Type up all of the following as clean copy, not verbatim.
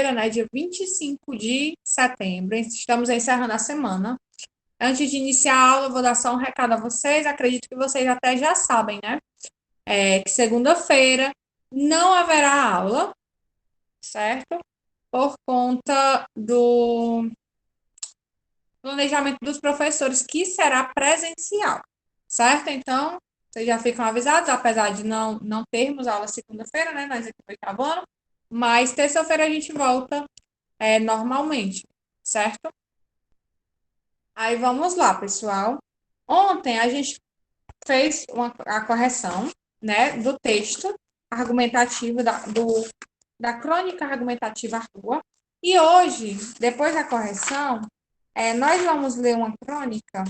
né, dia 25 de setembro. Estamos encerrando a semana. Antes de iniciar a aula, eu vou dar só um recado a vocês. Acredito que vocês até já sabem, né? Que segunda-feira não haverá aula, certo? Por conta do planejamento dos professores, que será presencial, certo? Então, vocês já ficam avisados, apesar de não termos aula segunda-feira, né? Nós aqui no Itabuna, mas terça-feira a gente volta normalmente, certo? Aí vamos lá, pessoal. Ontem a gente fez a correção, né, do texto argumentativo da crônica argumentativa Rua. E hoje, depois da correção, nós vamos ler uma crônica,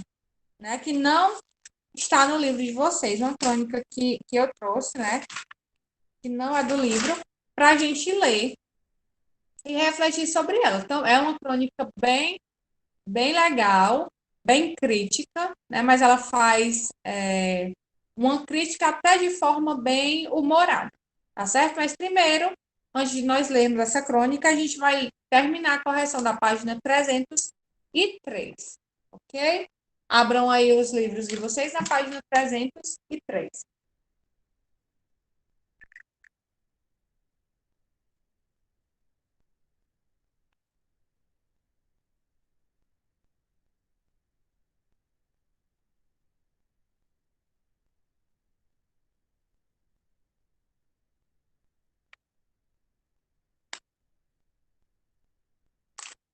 né, que não está no livro de vocês, uma crônica que eu trouxe, né, que não é do livro, para a gente ler e refletir sobre ela. Então, é uma crônica bem legal, bem crítica, né? Mas ela faz uma crítica até de forma bem humorada, tá certo? Mas primeiro, antes de nós lermos essa crônica, a gente vai terminar a correção da página 303, ok? Abram aí os livros de vocês na página 303.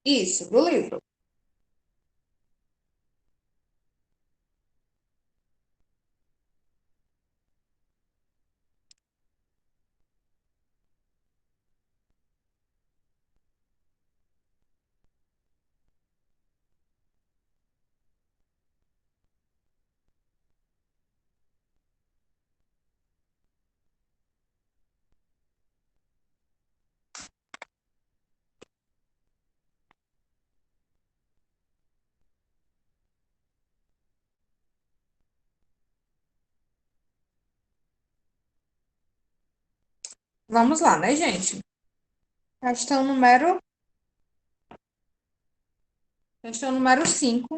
Isso, do livro. Vamos lá, né, gente? Questão número, questão número 5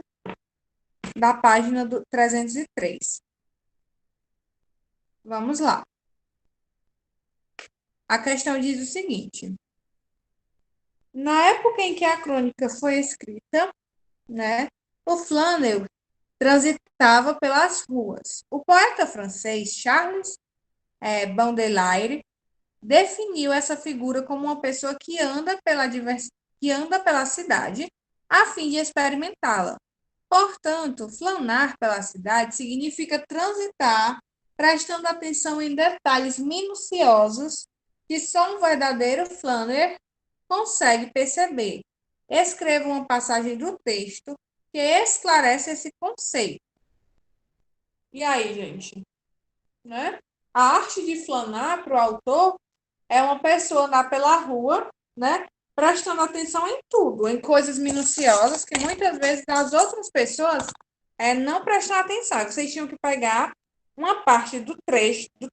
da página do 303. Vamos lá. A questão diz o seguinte: na época em que a crônica foi escrita, né, o Flanel transitava pelas ruas. O poeta francês Charles Baudelaire definiu essa figura como uma pessoa que anda pela cidade a fim de experimentá-la. Portanto, flanar pela cidade significa transitar, prestando atenção em detalhes minuciosos que só um verdadeiro flanner consegue perceber. Escreva uma passagem do texto que esclarece esse conceito. E aí, gente? Né? A arte de flanar para o autor é uma pessoa andar pela rua, né? Prestando atenção em tudo, em coisas minuciosas que muitas vezes as outras pessoas não prestam atenção. Vocês tinham que pegar uma parte do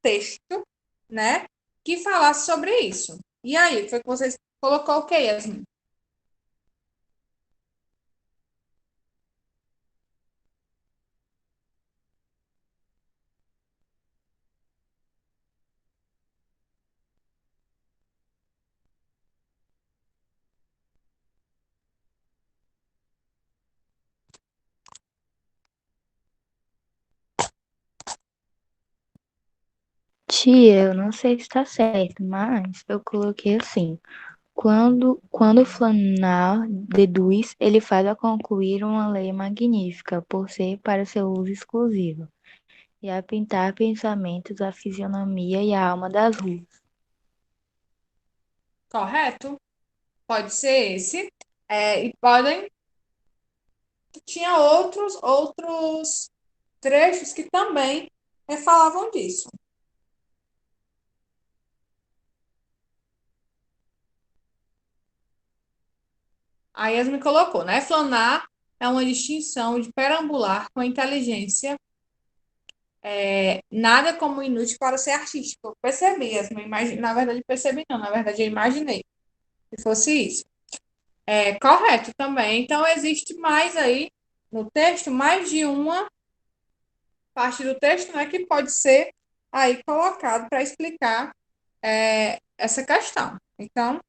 texto, né? Que falasse sobre isso. E aí, foi que vocês colocou o que, Yasmin? Tia, eu não sei se está certo, mas eu coloquei assim. Quando Flanar deduz, ele faz a concluir uma lei magnífica, por ser para seu uso exclusivo, e a pintar pensamentos, a fisionomia e a alma das ruas. Correto? Pode ser esse. E podem. Tinha outros trechos que também falavam disso. A Yasmin colocou, né? Flanar é uma distinção de perambular com inteligência, nada como inútil para ser artístico. Eu percebi, Yasmin, na verdade percebi não, na verdade eu imaginei. se fosse isso. É correto também. Então, existe mais aí no texto, mais de uma parte do texto, né, que pode ser aí colocado para explicar essa questão. Então,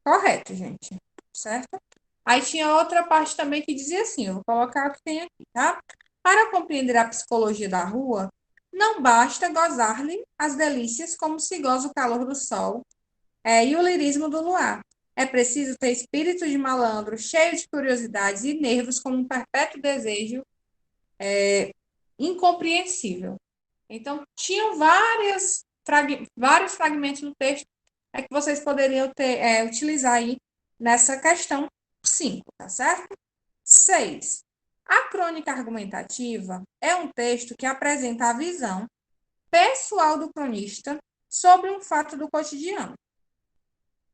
correto, gente. Certo? Aí tinha outra parte também que dizia assim, eu vou colocar o que tem aqui, tá? Para compreender a psicologia da rua, não basta gozar-lhe as delícias como se goza o calor do sol e o lirismo do luar. É preciso ter espírito de malandro, cheio de curiosidades e nervos como um perpétuo desejo incompreensível. Então, tinham vários fragmentos no texto que vocês poderiam utilizar aí nessa questão 5, tá certo? 6. A crônica argumentativa é um texto que apresenta a visão pessoal do cronista sobre um fato do cotidiano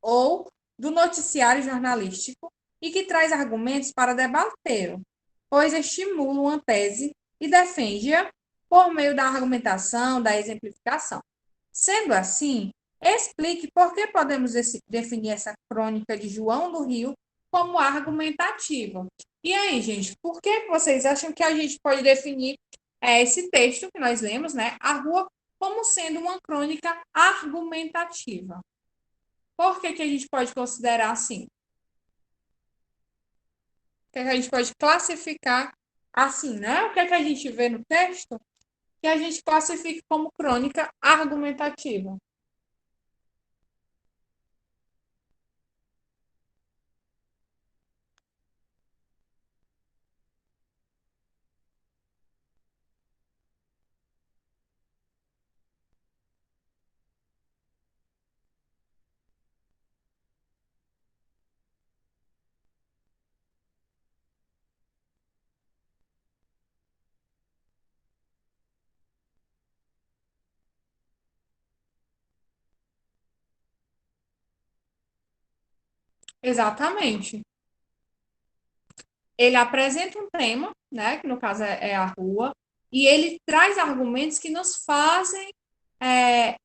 ou do noticiário jornalístico e que traz argumentos para debatê-lo, pois estimula uma tese e defende-a por meio da argumentação, da exemplificação. Sendo assim, explique por que podemos definir essa crônica de João do Rio como argumentativa. E aí, gente, por que vocês acham que a gente pode definir esse texto que nós lemos, né, a rua, como sendo uma crônica argumentativa? Por que a gente pode considerar assim? O que a gente pode classificar assim, né? O que a gente vê no texto que a gente classifica como crônica argumentativa? Exatamente. Ele apresenta um tema, né, que no caso é a rua, e ele traz argumentos que nos fazem é,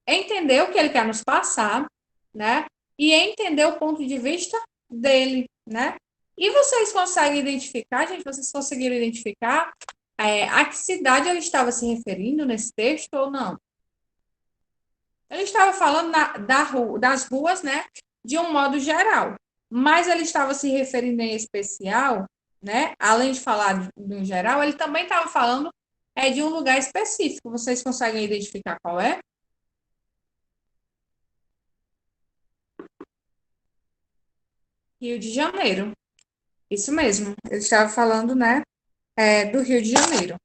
entender o que ele quer nos passar, né, e entender o ponto de vista dele, né. E vocês conseguem identificar, gente, vocês conseguiram identificar a que cidade ele estava se referindo nesse texto ou não? Ele estava falando das ruas, né, de um modo geral, mas ele estava se referindo em especial, né, além de falar no geral, ele também estava falando de um lugar específico. Vocês conseguem identificar qual é? Rio de Janeiro. Isso mesmo. Ele estava falando, né, do Rio de Janeiro.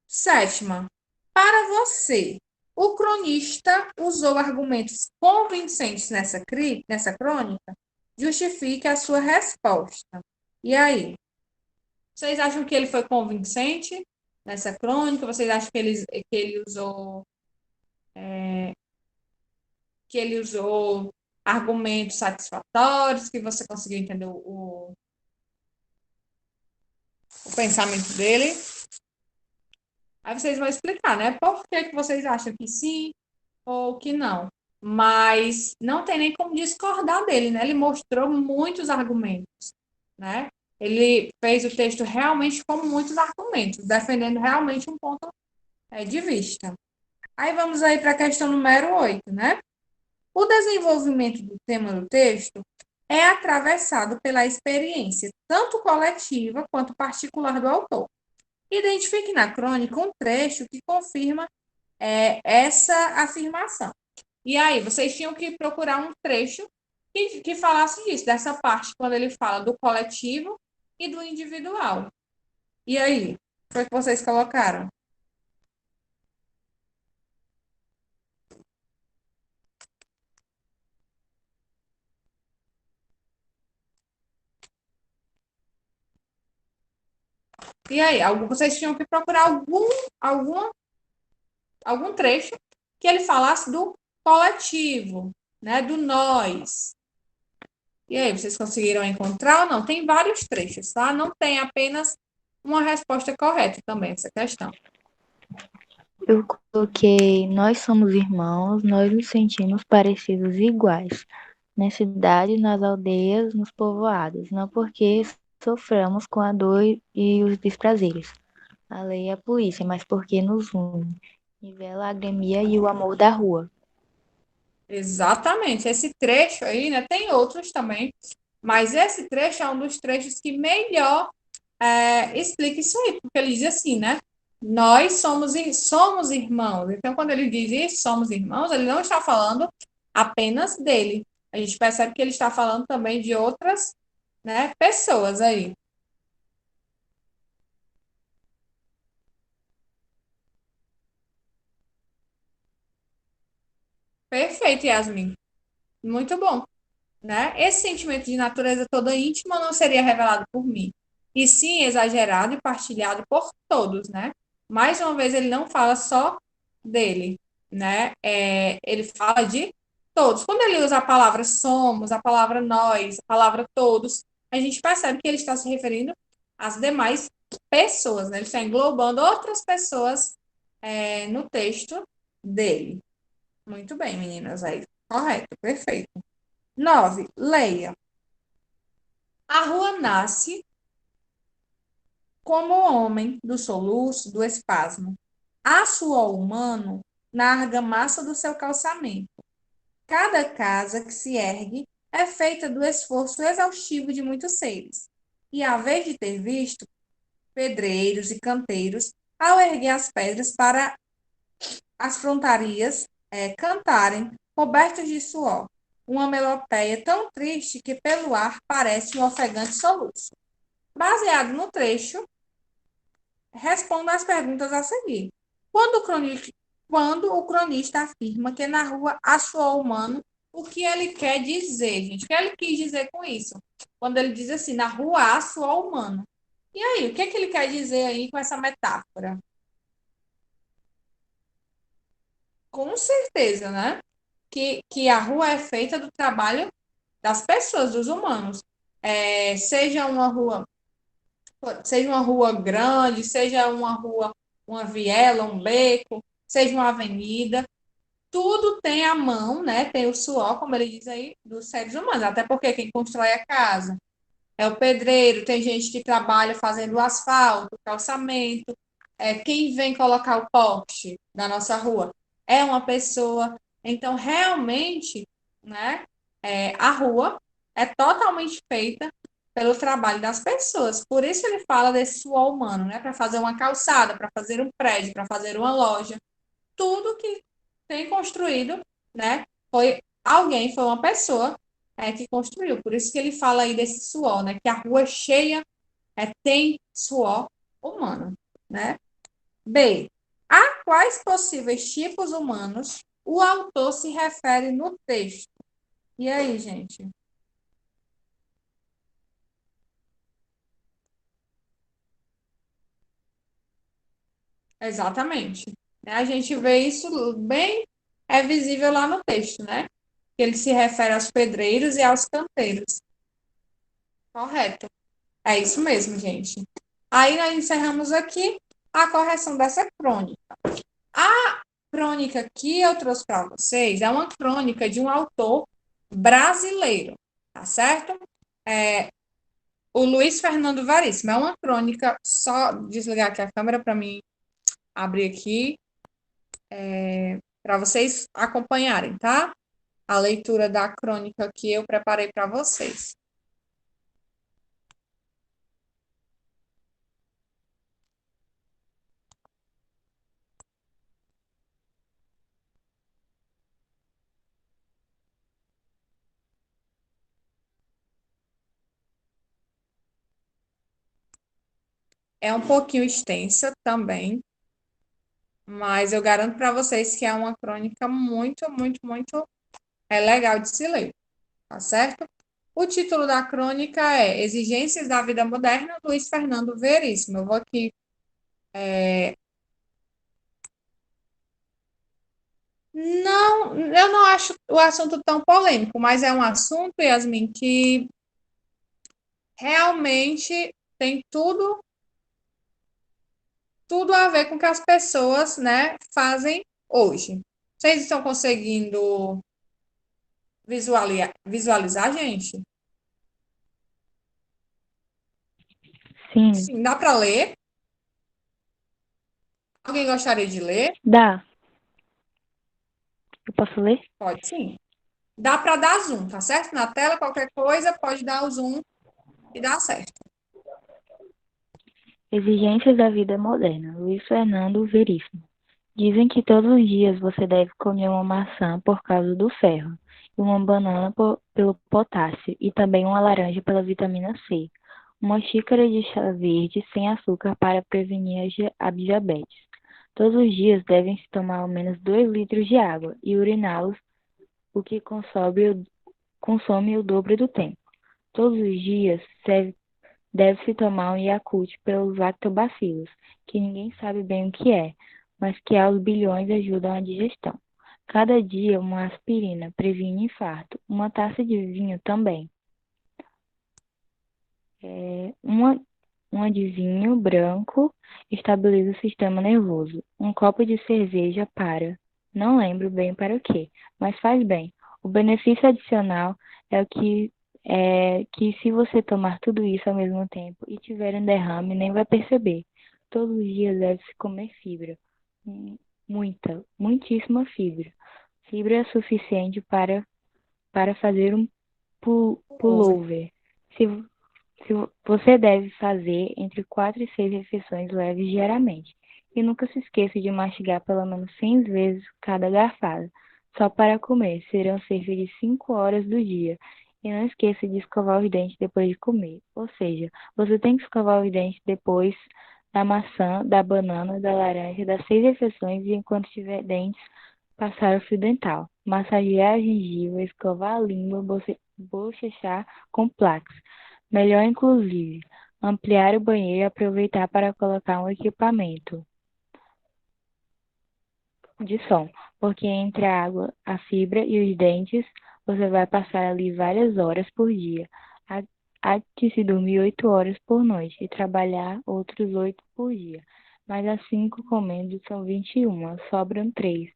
Sétima. Para você, o cronista usou argumentos convincentes nessa crônica? Justifique a sua resposta. E aí? Vocês acham que ele foi convincente nessa crônica? Vocês acham que ele usou argumentos satisfatórios, que você conseguiu entender o pensamento dele? Aí vocês vão explicar, né? Por que que vocês acham que sim ou que não? Mas não tem nem como discordar dele, né? Ele mostrou muitos argumentos, né? Ele fez o texto realmente com muitos argumentos, defendendo realmente um ponto de vista. Aí vamos aí para a questão número 8, né? O desenvolvimento do tema do texto é atravessado pela experiência tanto coletiva quanto particular do autor. Identifique na crônica um trecho que confirma essa afirmação. E aí, vocês tinham que procurar um trecho que falasse disso, dessa parte, quando ele fala do coletivo e do individual. E aí, foi o que vocês colocaram? E aí, vocês tinham que procurar algum, algum trecho que ele falasse do coletivo, né, do nós. E aí, vocês conseguiram encontrar ou não? Tem vários trechos, tá? Não tem apenas uma resposta correta também essa questão. Eu coloquei: nós somos irmãos, nós nos sentimos parecidos e iguais. Nas cidades, nas aldeias, nos povoados. Não porque soframos com a dor e os desprazeres. A lei e a polícia, mas porque nos une. Nivela a alegria e o amor da rua. Exatamente. Esse trecho aí, né? Tem outros também, mas esse trecho é um dos trechos que melhor explica isso aí, porque ele diz assim, né? Nós somos irmãos. Então, quando ele diz isso, somos irmãos, ele não está falando apenas dele. A gente percebe que ele está falando também de outras, né, pessoas aí. Perfeito, Yasmin. Muito bom, né? Esse sentimento de natureza toda íntima não seria revelado por mim, e sim exagerado e partilhado por todos, né? Mais uma vez, ele não fala só dele, né? Ele fala de todos. Quando ele usa a palavra somos, a palavra nós, a palavra todos, a gente percebe que ele está se referindo às demais pessoas, né? Ele está englobando outras pessoas no texto dele. Muito bem, meninas, aí. Correto, perfeito. 9. Leia. A rua nasce como homem do soluço, do espasmo. A suor humano na argamassa do seu calçamento. Cada casa que se ergue é feita do esforço exaustivo de muitos seres. E a vez de ter visto pedreiros e canteiros, ao erguer as pedras para as frontarias cantarem, cobertos de suor, uma melopeia tão triste que pelo ar parece um ofegante soluço. Baseado no trecho, responda às perguntas a seguir. Quando o cronista afirma que na rua há suor humano, o que ele quer dizer, gente? O que ele quis dizer com isso? Quando ele diz assim, na rua há suor humano. E aí, o que é que ele quer dizer aí com essa metáfora? Com certeza, né? Que a rua é feita do trabalho das pessoas, dos humanos. Seja uma rua grande, seja uma rua, uma viela, um beco, seja uma avenida, tudo tem a mão, né? Tem o suor, como ele diz aí, dos seres humanos. Até porque quem constrói a casa é o pedreiro, tem gente que trabalha fazendo o asfalto, o calçamento, quem vem colocar o poste na nossa rua é uma pessoa. Então, realmente, né, a rua é totalmente feita pelo trabalho das pessoas. Por isso ele fala desse suor humano, né, para fazer uma calçada, para fazer um prédio, para fazer uma loja. Tudo que tem construído, né, foi uma pessoa que construiu. Por isso que ele fala aí desse suor, né? Que a rua cheia tem suor humano, né? B. A quais possíveis tipos humanos o autor se refere no texto? E aí, gente? Exatamente. A gente vê isso bem visível lá no texto, né? Que ele se refere aos pedreiros e aos canteiros. Correto. É isso mesmo, gente. Aí nós encerramos aqui a correção dessa crônica. A crônica que eu trouxe para vocês é uma crônica de um autor brasileiro, tá certo? É, o Luiz Fernando Veríssimo. É uma crônica, só desligar aqui a câmera para mim abrir aqui, para vocês acompanharem, tá? A leitura da crônica que eu preparei para vocês. É um pouquinho extensa também, mas eu garanto para vocês que é uma crônica muito, muito, muito legal de se ler, tá certo? O título da crônica é Exigências da Vida Moderna, Luiz Fernando Veríssimo. Eu vou aqui. Não, eu não acho o assunto tão polêmico, mas é um assunto, Yasmin, que realmente tem tudo a ver com o que as pessoas, né, fazem hoje. Vocês estão conseguindo visualizar, gente? Sim, Sim, dá para ler? Alguém gostaria de ler? dá. Eu posso ler? Pode sim. Dá para dar zoom, tá certo? Na tela, qualquer coisa, pode dar o zoom e dá certo. Exigências da vida moderna. Luiz Fernando Veríssimo. Dizem que todos os dias você deve comer uma maçã por causa do ferro, e uma banana pelo potássio, e também uma laranja pela vitamina C. Uma xícara de chá verde sem açúcar para prevenir a diabetes. Todos os dias devem-se tomar ao menos 2 litros de água e uriná-los, o que consome o dobro do tempo. Todos os dias deve-se tomar um Yakult pelos lactobacilos, que ninguém sabe bem o que é, mas que aos bilhões ajudam a digestão. Cada dia uma aspirina previne infarto, uma taça de vinho também. Uma, uma de vinho branco estabiliza o sistema nervoso. Um copo de cerveja para. Não lembro bem para o quê, mas faz bem. O benefício adicional é que se você tomar tudo isso ao mesmo tempo e tiver um derrame, nem vai perceber. Todos os dias deve-se comer fibra. Muita, muitíssima fibra. Fibra é suficiente para fazer um Ouve. pullover. Se você deve fazer entre 4 e 6 refeições leves diariamente. E nunca se esqueça de mastigar pelo menos 100 vezes cada garfada. Só para comer, serão cerca de 5 horas do dia. E não esqueça de escovar os dentes depois de comer. Ou seja, você tem que escovar os dentes depois da maçã, da banana, da laranja, das 6 refeições e enquanto tiver dentes, passar o fio dental. Massagear a gengiva, escovar a língua, bochechar com plaques. Melhor, inclusive, ampliar o banheiro e aproveitar para colocar um equipamento de som, porque entre a água, a fibra e os dentes, você vai passar ali várias horas por dia. Há de se dormir 8 horas por noite e trabalhar outros 8 por dia. Mas as 5 comendo são 21, sobram 3.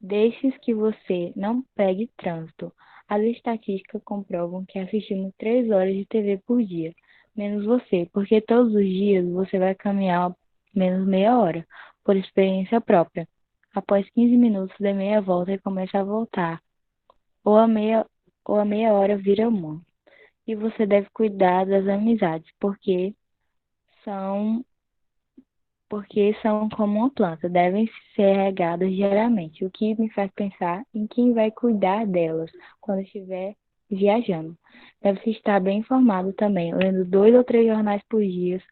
Desses que você não pegue trânsito. As estatísticas comprovam que assistimos 3 horas de TV por dia, menos você, porque todos os dias você vai caminhar menos meia hora, por experiência própria. Após 15 minutos, dê meia volta e comece a voltar, ou a meia hora vira uma. E você deve cuidar das amizades, são porque são como uma planta, devem ser regadas diariamente, o que me faz pensar em quem vai cuidar delas quando estiver viajando. Deve-se estar bem informado também, lendo 2 ou 3 jornais por dia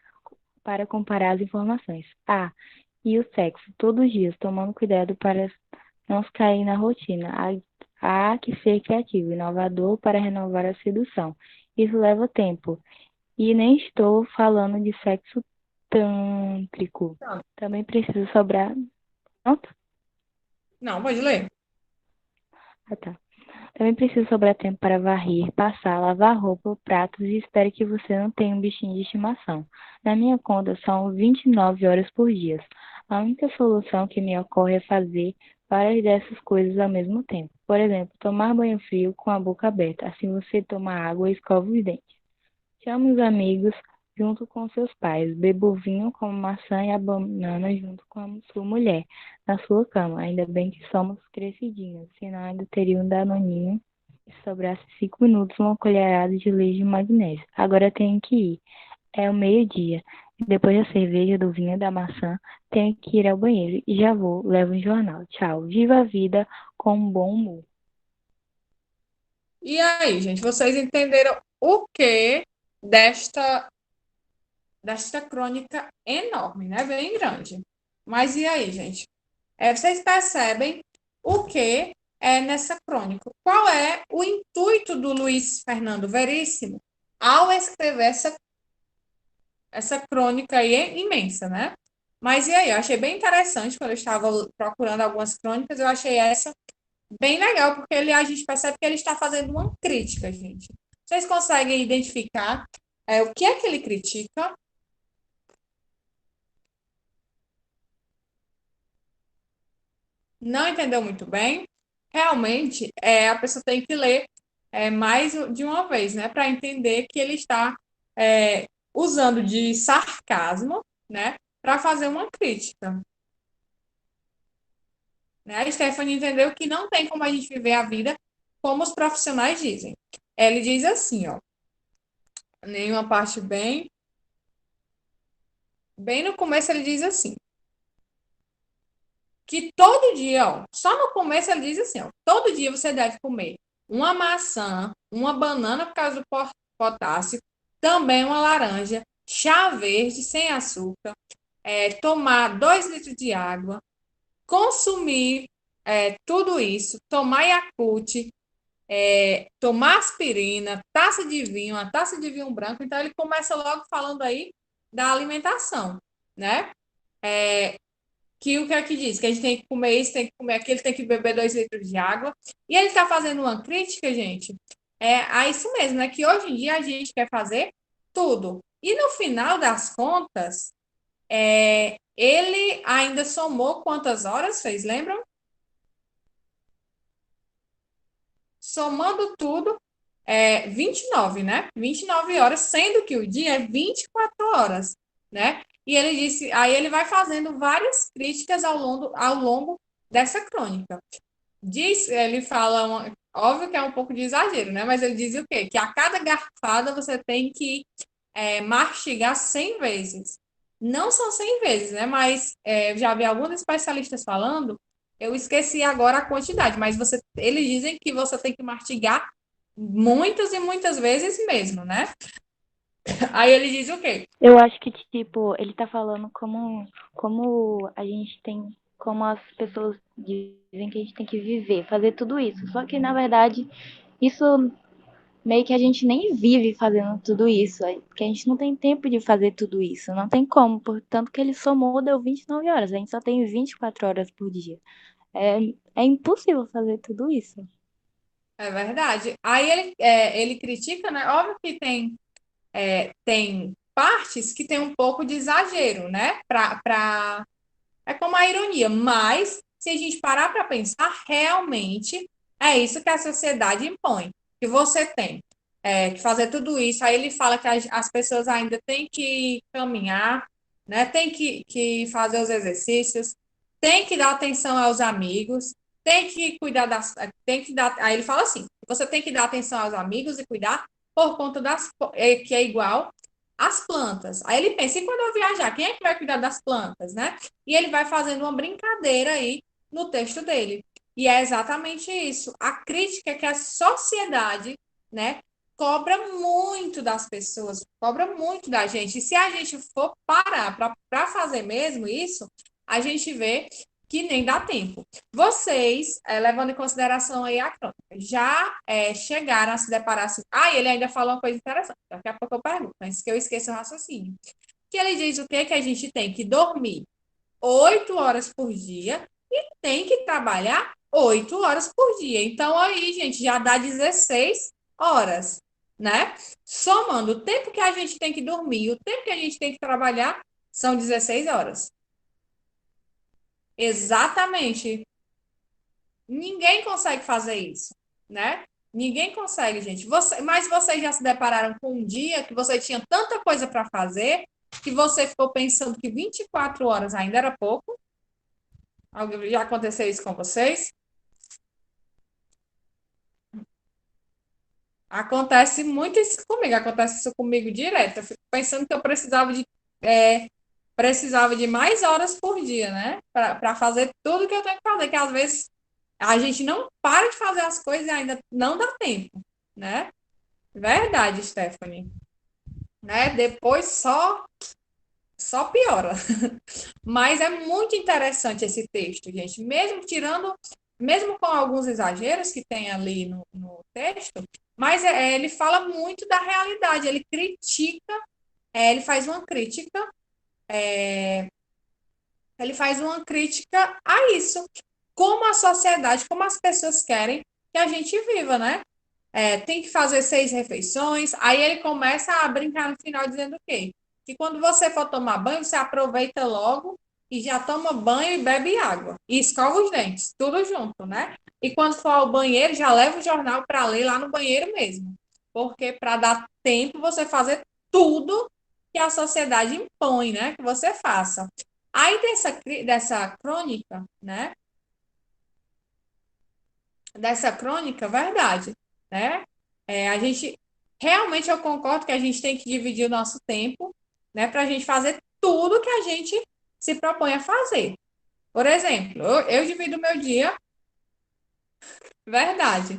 para comparar as informações. Ah, e o sexo, todos os dias, tomando cuidado para não se cair na rotina. Há que ser criativo, inovador para renovar a sedução. Isso leva tempo. E nem estou falando de sexo tântrico. Pronto. Também precisa sobrar. Pronto? Não, pode ler. Ah, tá. Também precisa sobrar tempo para varrer, passar, lavar roupa, pratos e espero que você não tenha um bichinho de estimação. Na minha conta são 29 horas por dia. A única solução que me ocorre é fazer várias dessas coisas ao mesmo tempo. Por exemplo, tomar banho frio com a boca aberta. Assim você toma água e escova os dentes. Chame os amigos junto com seus pais. Beba o vinho com a maçã e a banana junto com a sua mulher na sua cama. Ainda bem que somos crescidinhos, senão ainda teria um danoninho. Se sobrasse 5 minutos, uma colherada de leite de magnésio. Agora tenho que ir. É o meio-dia. Depois da cerveja, do vinho e da maçã, tenho que ir ao banheiro. E já vou. Levo um jornal. Tchau. Viva a vida com um bom humor. E aí, gente, vocês entenderam o que desta, desta crônica enorme, né? Bem grande. Mas e aí, gente? Vocês percebem o que é nessa crônica? Qual é o intuito do Luiz Fernando Veríssimo ao escrever essa crônica aí imensa, né? Mas e aí? Eu achei bem interessante quando eu estava procurando algumas crônicas, eu achei essa bem legal, porque a gente percebe que ele está fazendo uma crítica, gente. Vocês conseguem identificar o que é que ele critica? Não entendeu muito bem, realmente a pessoa tem que ler mais de uma vez, né, para entender que ele está usando de sarcasmo, né, para fazer uma crítica. Né? A Stephanie entendeu que não tem como a gente viver a vida como os profissionais dizem. Ele diz assim, ó, nenhuma parte bem no começo ele diz assim, que todo dia, ó, só no começo ele diz assim, ó, todo dia você deve comer uma maçã, uma banana por causa do potássio, também uma laranja, chá verde sem açúcar, tomar 2 litros de água, consumir tudo isso, tomar Yakult, tomar aspirina, taça de vinho, uma taça de vinho branco. Então ele começa logo falando aí da alimentação, né? Que o que é que diz? Que a gente tem que comer isso, tem que comer aquilo, tem que beber 2 litros de água. E ele está fazendo uma crítica, gente, a isso mesmo, né? Que hoje em dia a gente quer fazer tudo. E no final das contas, ele ainda somou quantas horas, vocês lembram? Somando tudo, 29, né? 29 horas, sendo que o dia é 24 horas, né? E ele disse, aí ele vai fazendo várias críticas ao longo dessa crônica. Ele fala, óbvio que é um pouco de exagero, né? Mas ele diz o quê? Que a cada garfada você tem que mastigar 100 vezes. Não são 100 vezes, né? Mas eu já vi alguns especialistas falando, eu esqueci agora a quantidade, mas eles dizem que você tem que mastigar muitas e muitas vezes mesmo, né? Aí ele diz o quê? Eu acho que, tipo, ele tá falando como a gente tem, como as pessoas dizem que a gente tem que viver, fazer tudo isso. Só que, na verdade, isso meio que a gente nem vive fazendo tudo isso, porque a gente não tem tempo de fazer tudo isso, não tem como, portanto que ele somou, deu 29 horas, a gente só tem 24 horas por dia. É, é impossível fazer tudo isso. É verdade. Aí ele critica, né? Óbvio que tem partes que tem um pouco de exagero, né? É como a ironia, mas se a gente parar para pensar, realmente é isso que a sociedade impõe. Que você tem que fazer tudo isso. Aí ele fala que as pessoas ainda têm que caminhar, né? Tem que fazer os exercícios, tem que dar atenção aos amigos, tem que cuidar tem que dar. Aí ele fala assim: você tem que dar atenção aos amigos e cuidar por conta que é igual às plantas. Aí ele pensa, e quando eu viajar, quem é que vai cuidar das plantas, né? E ele vai fazendo uma brincadeira aí no texto dele. E é exatamente isso. A crítica é que a sociedade, né, cobra muito das pessoas, cobra muito da gente. E se a gente for parar para fazer mesmo isso, a gente vê que nem dá tempo. Vocês, levando em consideração aí a crônica, já chegaram a se deparar assim. Ah, e ele ainda fala uma coisa interessante. Daqui a pouco eu pergunto, antes que eu esqueça o raciocínio. Que ele diz o quê? Que a gente tem que dormir 8 horas por dia e tem que trabalhar 8 horas por dia. Então, aí, gente, já dá 16 horas, né? Somando o tempo que a gente tem que dormir e o tempo que a gente tem que trabalhar, são 16 horas. Exatamente. Ninguém consegue fazer isso, né? Ninguém consegue, gente. Mas vocês já se depararam com um dia que você tinha tanta coisa para fazer que você ficou pensando que 24 horas ainda era pouco? Já aconteceu isso com vocês? Acontece muito isso comigo, acontece isso comigo direto. Eu fico pensando que eu precisava de mais horas por dia, né? Para fazer tudo que eu tenho que fazer, que às vezes a gente não para de fazer as coisas e ainda não dá tempo, né? Verdade, Stephanie. Né? Depois só piora. Mas é muito interessante esse texto, gente. Mesmo com alguns exageros que tem ali no texto, mas ele fala muito da realidade. Ele critica, ele faz uma crítica, ele faz uma crítica a isso. Como a sociedade, como as pessoas querem que a gente viva, né? Tem que fazer 6 refeições. Aí ele começa a brincar no final dizendo o quê? Que quando você for tomar banho, você aproveita logo e já toma banho e bebe água. E escova os dentes, tudo junto, né? E quando for ao banheiro, já leva o jornal para ler lá no banheiro mesmo. Porque para dar tempo você fazer tudo que a sociedade impõe, né? Que você faça. Aí dessa crônica, né? Dessa crônica, verdade, né? A gente realmente eu concordo que a gente tem que dividir o nosso tempo, né, para a gente fazer tudo que a gente se propõe a fazer. Por exemplo, eu divido o meu dia, verdade.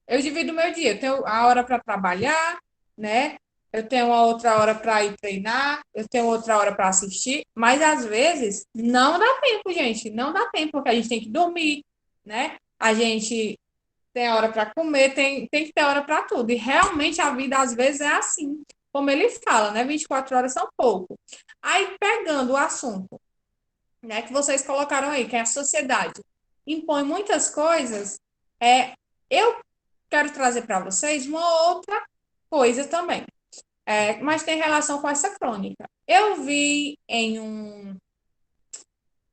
Eu divido o meu dia. Eu tenho a hora para trabalhar, né? Eu tenho uma outra hora para ir treinar, eu tenho outra hora para assistir, mas às vezes não dá tempo, gente. Não dá tempo, porque a gente tem que dormir, né? A gente tem hora para comer, tem que ter hora para tudo. E realmente a vida às vezes é assim, como ele fala, né? 24 horas são pouco. Aí pegando o assunto, né, que vocês colocaram aí, que é a sociedade impõe muitas coisas, eu quero trazer para vocês uma outra coisa também, mas tem relação com essa crônica. Eu vi em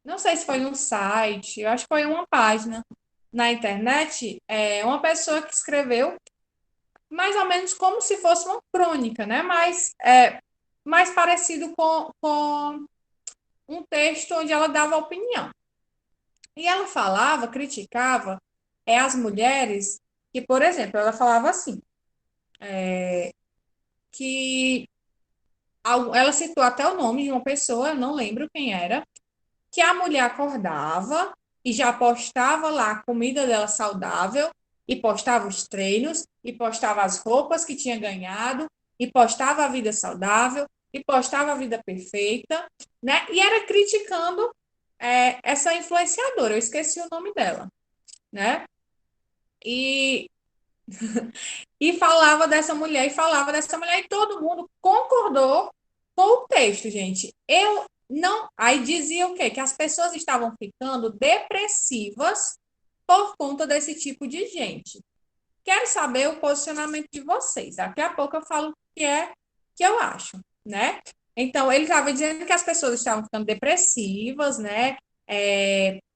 não sei se foi um site, eu acho que foi uma página na internet, uma pessoa que escreveu mais ou menos como se fosse uma crônica, né? Mas mais parecido com um texto onde ela dava opinião. E ela falava, criticava as mulheres que, por exemplo, ela falava assim, que ela citou até o nome de uma pessoa, eu não lembro quem era, que a mulher acordava e já postava lá a comida dela saudável, e postava os treinos, e postava as roupas que tinha ganhado, e postava a vida saudável, e postava a vida perfeita, né? E era criticando essa influenciadora, eu esqueci o nome dela, né? E, e falava dessa mulher, e falava dessa mulher, e todo mundo concordou com o texto, gente. Eu não. Aí dizia o quê? Que as pessoas estavam ficando depressivas por conta desse tipo de gente. Quero saber o posicionamento de vocês. Daqui a pouco eu falo o que é que eu acho, né? Então, ele estava dizendo que as pessoas estavam ficando depressivas, né?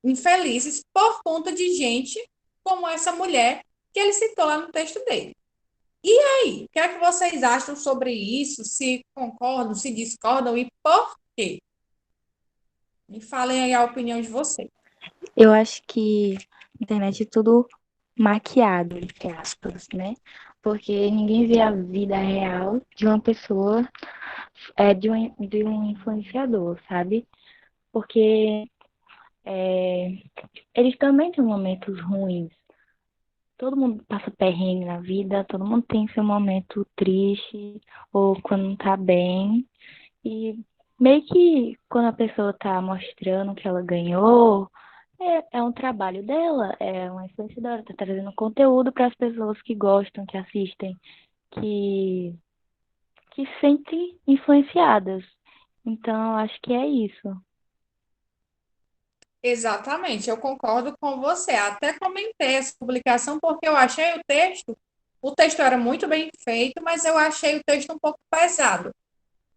Infelizes por conta de gente como essa mulher que ele citou lá no texto dele. E aí, o que é que vocês acham sobre isso? Se concordam, se discordam e por quê? Me falem aí a opinião de vocês. Eu acho que a internet é tudo maquiado, entre aspas, né? Porque ninguém vê a vida real de uma pessoa, de um influenciador, sabe? Porque eles também têm momentos ruins. Todo mundo passa perrengue na vida, todo mundo tem seu momento triste ou quando não tá bem. E meio que quando a pessoa tá mostrando que ela ganhou, é um trabalho dela, é uma influenciadora, tá trazendo conteúdo para as pessoas que gostam, que assistem, que, que se sentem influenciadas. Então, eu acho que é isso. Exatamente, eu concordo com você. Até comentei essa publicação porque eu achei o texto era muito bem feito, mas eu achei o texto um pouco pesado.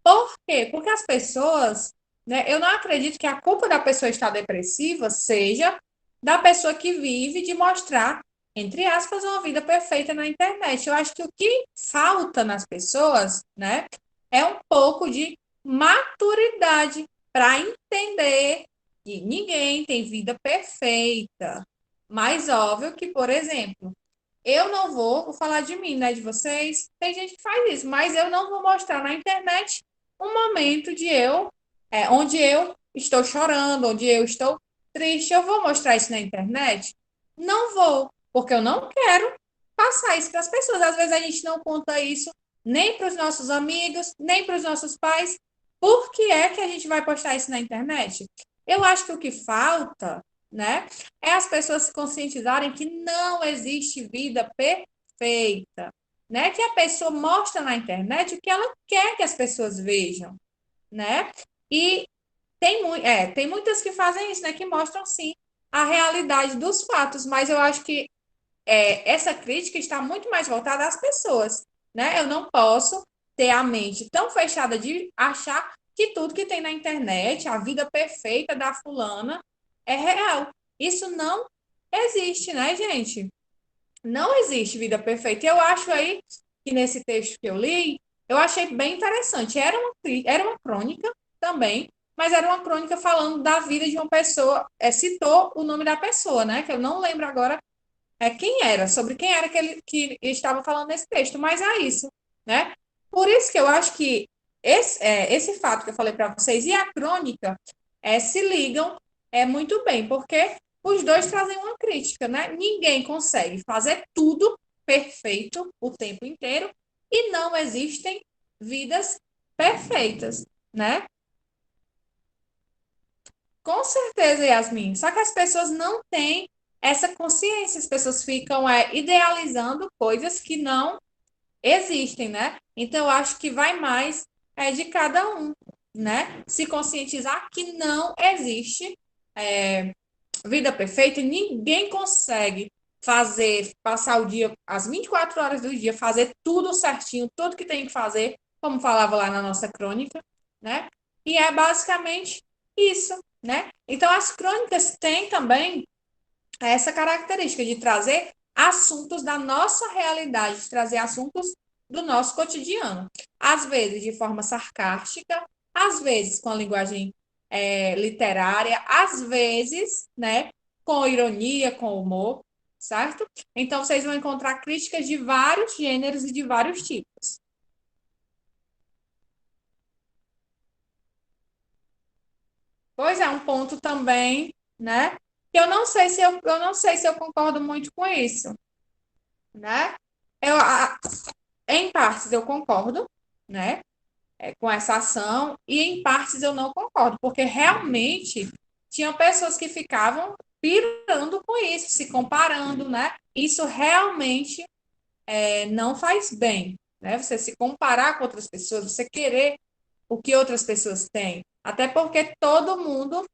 Por quê? Porque as pessoas, né, eu não acredito que a culpa da pessoa estar depressiva seja da pessoa que vive de mostrar, entre aspas, uma vida perfeita na internet. Eu acho que o que falta nas pessoas, né, é um pouco de maturidade para entender que ninguém tem vida perfeita. Mas óbvio que, por exemplo, eu não vou falar de mim, né, de vocês. Tem gente que faz isso, mas eu não vou mostrar na internet um momento onde eu estou chorando, onde eu estou triste. Eu vou mostrar isso na internet? Não vou, porque eu não quero passar isso para as pessoas. Às vezes a gente não conta isso nem para os nossos amigos, nem para os nossos pais. Por que é que a gente vai postar isso na internet? Eu acho que o que falta, né, é as pessoas se conscientizarem que não existe vida perfeita, né? Que a pessoa mostra na internet o que ela quer que as pessoas vejam, né? E tem muitas que fazem isso, né? Que mostram sim a realidade dos fatos, mas eu acho que essa crítica está muito mais voltada às pessoas, né? Eu não posso ter a mente tão fechada de achar que tudo que tem na internet, a vida perfeita da fulana, é real. Isso não existe, né, gente? Não existe vida perfeita. Eu acho aí que nesse texto que eu li, eu achei bem interessante. Era uma crônica também, mas era uma crônica falando da vida de uma pessoa. Citou o nome da pessoa, né? Que eu não lembro agora quem era, sobre quem era que estava falando nesse texto, mas é isso, né? Por isso que eu acho que esse fato que eu falei para vocês e a crônica se ligam muito bem, porque os dois trazem uma crítica, né? Ninguém consegue fazer tudo perfeito o tempo inteiro e não existem vidas perfeitas, né? Com certeza, Yasmin. Só que as pessoas não têm essa consciência, as pessoas ficam idealizando coisas que não existem, né? Então, eu acho que vai mais de cada um, né? Se conscientizar que não existe é, vida perfeita, e ninguém consegue passar o dia, as 24 horas do dia, fazer tudo certinho, tudo que tem que fazer, como falava lá na nossa crônica, né? E é basicamente isso, né? Então, as crônicas têm também essa característica de trazer assuntos da nossa realidade, de trazer assuntos do nosso cotidiano. Às vezes de forma sarcástica, às vezes com a linguagem literária, às vezes, né, com ironia, com humor, certo? Então, vocês vão encontrar críticas de vários gêneros e de vários tipos. Pois é, um ponto também, né? Que eu não sei se eu concordo muito com isso, né? Eu, em partes eu concordo, né, com essa ação, e em partes eu não concordo, porque realmente tinham pessoas que ficavam pirando com isso, se comparando, né? Isso realmente não faz bem, né? Você se comparar com outras pessoas, você querer o que outras pessoas têm, até porque todo mundo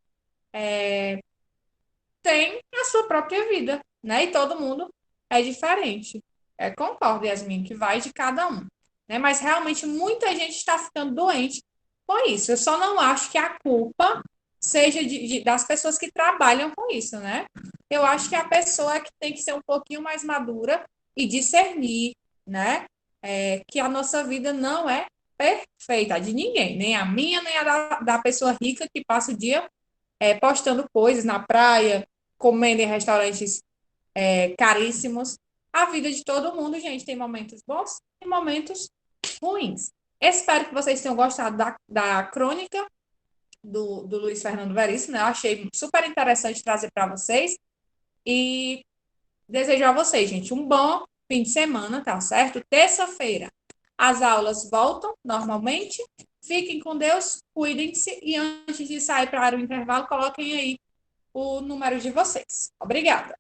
tem a sua própria vida, né? E todo mundo é diferente. Concordo, Yasmin, que vai de cada um, né? Mas realmente muita gente está ficando doente com isso. Eu só não acho que a culpa seja das pessoas que trabalham com isso, né? Eu acho que a pessoa é que tem que ser um pouquinho mais madura e discernir, né? Que a nossa vida não é perfeita, a de ninguém, nem a minha, nem a da pessoa rica que passa o dia postando coisas na praia, comendo em restaurantes caríssimos. A vida de todo mundo, gente, tem momentos bons e momentos ruins. Espero que vocês tenham gostado da crônica do Luiz Fernando Veríssimo, né? Eu achei super interessante trazer para vocês e desejo a vocês, gente, um bom fim de semana, tá certo? Terça-feira as aulas voltam normalmente. Fiquem com Deus, cuidem-se e antes de sair para o intervalo, coloquem aí o número de vocês. Obrigada.